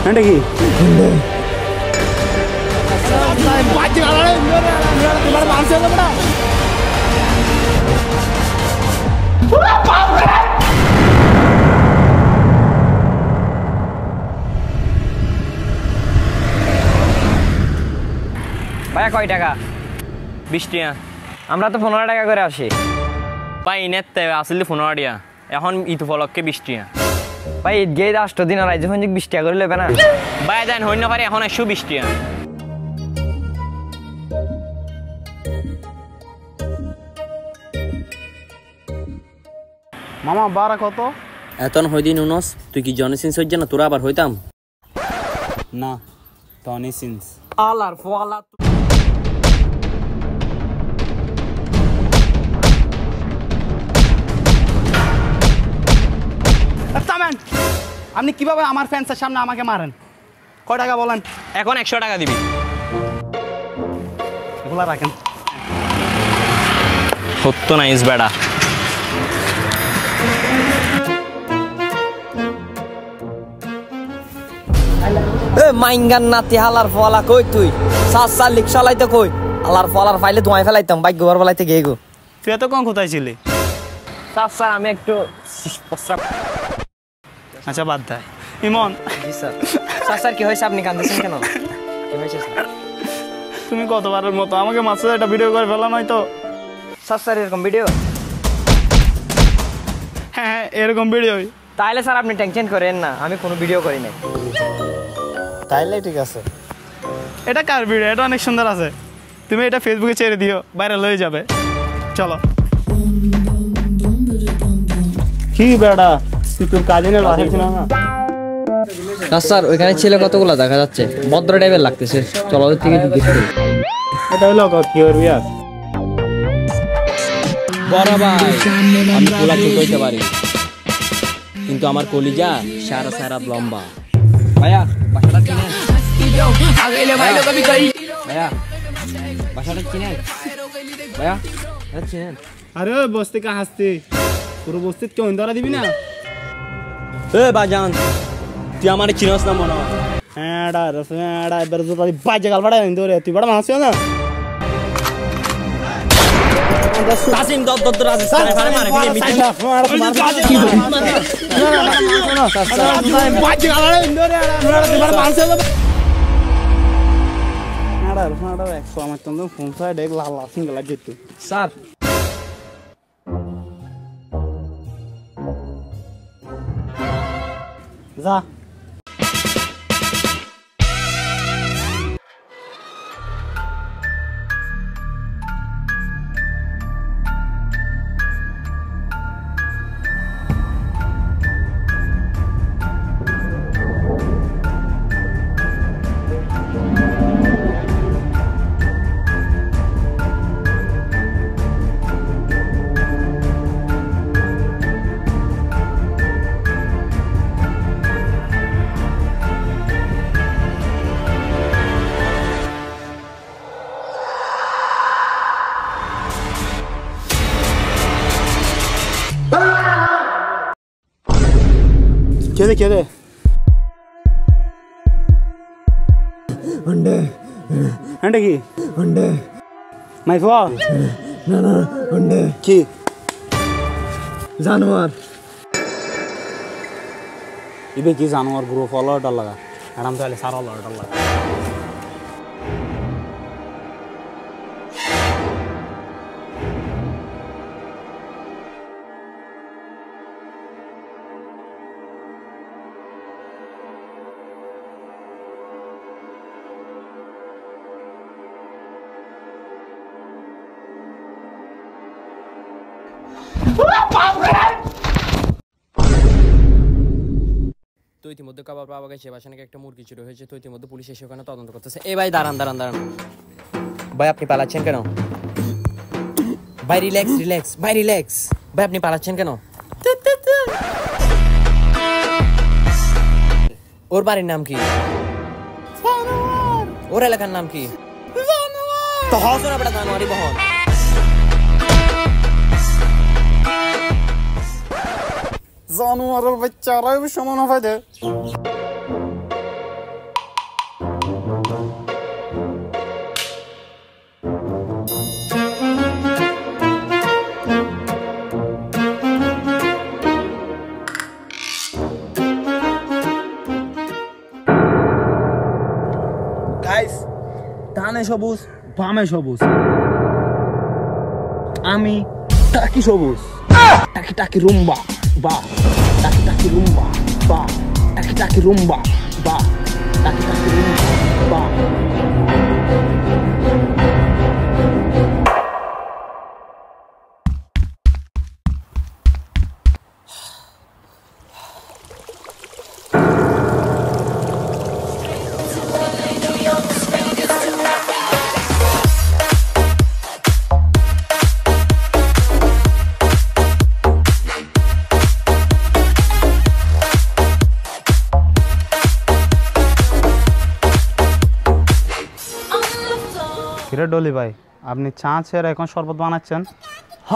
అంటే কি ভাইয়া কয় টাকা? 20 টাকা। আমরা তো 15 টাকা করে আসি ভাই। নেতে আসলে 15 টাকা, এখন ঈদ উপলক্ষে 20 টাকা ভাই। ঈদ গিয়ে 8 দিন আর যখন 20 টাকা করে লেবে না ভাই। দেন হইন না পারে এখন 120 টাকা। মামা বারা কত? এতন হইদিন উনস তুই কি জনসিন্স হইছ না? তোরা আবার হইতাম না টনি সিন্স আলার ফোয়ালা। আপনি কিভাবে আমার ফ্যান্সের সামনে আমাকে মারেন? কয় টাকা বলেন? এখন 100 টাকা দিবি। এগুলা রাখেন। সত্য নাইস বেড়া। মাইঙ্গান নাতি হালার ফলা কই তুই? সাত লিক চালাইতে কই? হালার ফলার ফাইলে ধোঁয়াই ফেলাইতাম বাইক গোবর ফেলাইতে গিয়ে গো। তুই এত কম কোথায় ছিলি? স্যার আমি একটু প্রস্রাব। আচ্ছা বাদ দে ইমন। জি স্যার। স্যার কি হয়েছে? আপনি কাঁদছেন কেন? কি হয়েছে স্যার? তুমি কতবারের মতো আমাকে মাসে একটা ভিডিও করে ফেলা নয় তো? স্যার এরকম ভিডিও? হ্যাঁ এরকম ভিডিওই। তাইলে স্যার আপনি টেনশন করেন না, আমি কোনো ভিডিও করি নাই। তাইলে ঠিক আছে। এটা কার ভিডিও? এটা অনেক সুন্দর আছে। তুমি এটা ফেসবুকে ছেড়ে দিও, ভাইরাল হয়ে যাবে। চলো। কি বেড়া তুই তোর কাজিনের বাসায় ছিল না? স্যার ওইখানে ছেলে কতগুলো দেখা যাচ্ছে, ভদ্র টাইপের লাগতেছে। চলো ওদের থেকে জিজ্ঞেস করি। এটা হলো কি করবি আর? বড় ভাই আমি পোলা ছোট হইতে পারি, কিন্তু আমার কলিজা সারা সারা লম্বা। ভাইয়া বাসাটা চিনেন? ভাইয়া বাসাটা চিনেন? ভাইয়া চিনেন? আরে ওই বস্তি কা হাসতি, পুরো বস্তিত কেউ ইন্দারা দিবি না? এ বাজান তুই আমার চিনস না মনে হয়? হ্যাঁ এবার তো বাজে গাল ফাটা ইন্দোরে তুই বড় মানুষ না? কাসিম দত্ত রাজস্থানে ফারে মারে ফিরে মিটিং বাজে গাল ফাটা ইন্দোরে তুই বড় মানুষ না? আড়া 100 আমার তো ফোন সাইড এক লাল লাল সিঙ্গেল যেত। স্যার যা কেদে अंडे की अंडे मैं फुआ ना अंडे की जानवर इबे की जानवर ग्रो फॉलो डर लगा आराम से सारा डर लगा তো ইতিমধ্যে খবর পাওয়া গেছে বাসা নাকি একটা মুরগি চুরি হয়েছে। তো ইতিমধ্যে পুলিশ এসে ওখানে তদন্ত করতেছে। এই ভাই দাঁড়ান ভাই আপনি পালাচ্ছেন কেন? ভাই রিল্যাক্স ভাই আপনি পালাচ্ছেন কেন? ওর বাড়ির নাম কি? ওর এলাকার নাম কি? তো হজর বেটা জানোয়ারি বহন। জানোয়ারের বাচ্চারাও সমান হয় দে। গাইস, ডানে সবুজ বামে সবুজ, আমি টাকি সবুজ। টাকি টাকি রুম্বা বা, টাকি টাকি রুম্বা বা, টাকি টাকি রুম্বা বা, টাকি টাকি রুম্বা বা। কিরে ডলি ভাই, আপনি চা ছেড়ে এখন শরবত বানাচ্ছেন? হ,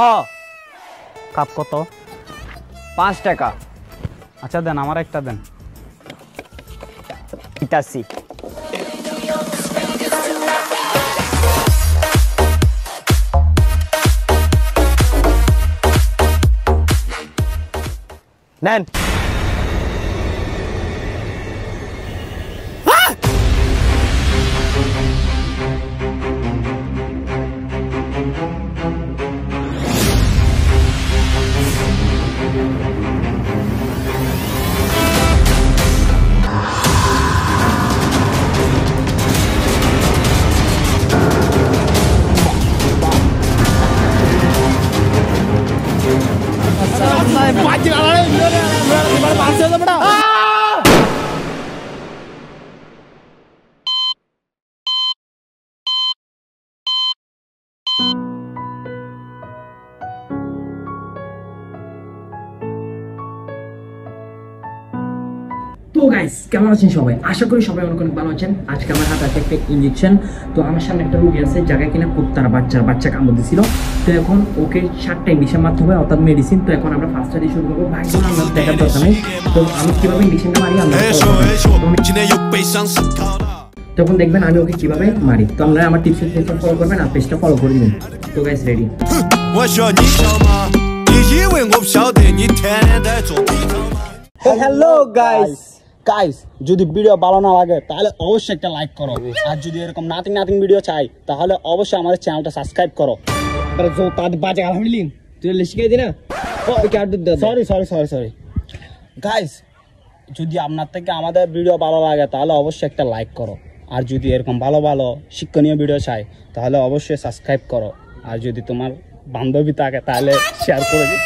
কাপ কত? 5 টাকা। আচ্ছা দেন, আমার একটা দেন। ইতাসি নেন। তো গাইস, কেমন আছেন সবাই? আশা করি সবাই অনেক অনেক ভালো আছেন। আজকে আমার হাতে আছে একটা ইঞ্জেকশন। তো আমার সামনে একটা রোগী আছে জায়গায় কিনা কুত্তার বাচ্চা কামড় দিছিল। তো এখন ওকে 7টা ইঞ্জেকশন মারতে হবে, অর্থাৎ মেডিসিন। তো এখন আমরা ফার্স্টটা দিয়ে শুরু করবো। ভাই আমরা দেখার দরকার নেই। তো আমি কিভাবে ইঞ্জেকশনটা মারি আমরা তখন দেখবেন আমি ওকে কিভাবে মারি। তো আমরা আমার টিপস ফলো করবেন আর পেজটা ফলো করে দিবেন। তো guys ready. Hello guys, guys যদি ভিডিও ভালো না লাগে তাহলে অবশ্যই একটা লাইক করো, আর যদি এরকম নাতিং ভিডিও চাই তাহলে অবশ্যই আমাদের চ্যানেলটা সাবস্ক্রাইব করো। সরি গাইস, যদি আপনার থেকে আমাদের ভিডিও ভালো লাগে তাহলে অবশ্যই একটা লাইক করো, আর যদি এরকম ভালো ভালো শিক্ষণীয় ভিডিও চাই তাহলে অবশ্যই সাবস্ক্রাইব করো, আর যদি তোমার বান্ধবী থাকে তাহলে শেয়ার করে দিও।